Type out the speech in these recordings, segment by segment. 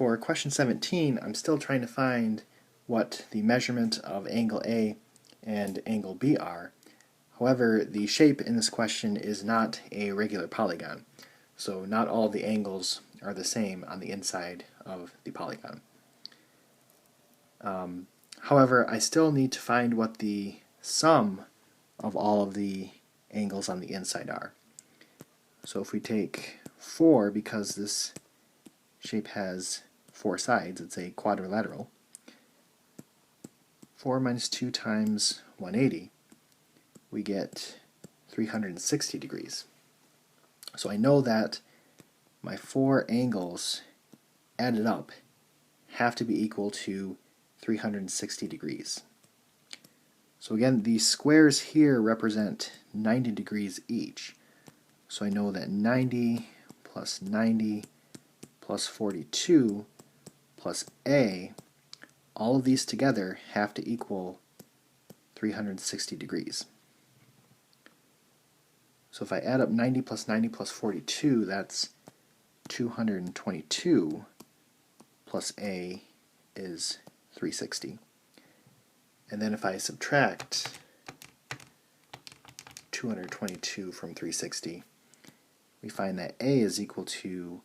for question 17, I'm still trying to find what the measurement of angle A and angle B are. However, the shape in this question is not a regular polygon, so not all the angles are the same on the inside of the polygon. However, I still need to find what the sum of all of the angles on the inside are. So if we take 4, because this shape has 4 sides, it's a quadrilateral, 4 minus 2 times 180, we get 360 degrees. So I know that my 4 angles added up have to be equal to 360 degrees. So again, these squares here represent 90 degrees each. So I know that 90 plus 90 plus 42 plus A, all of these together have to equal 360 degrees. So if I add up 90 plus 90 plus 42, that's 222 plus A is 360. And then if I subtract 222 from 360, we find that A is equal to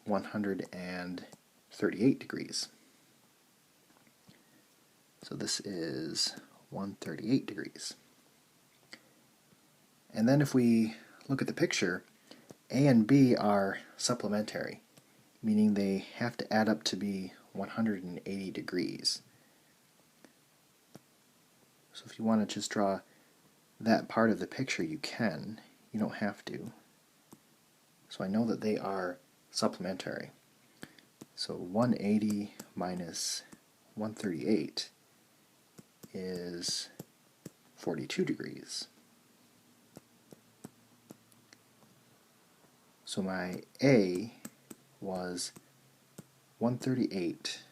138 degrees. So this is 138 degrees. And then if we look at the picture, A and B are supplementary, meaning they have to add up to be 180 degrees. So if you want to just draw that part of the picture, you can. You don't have to. So I know that they are supplementary. So 180 minus 138 is 42 degrees. So my A was 138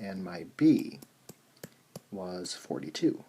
and my B was 42.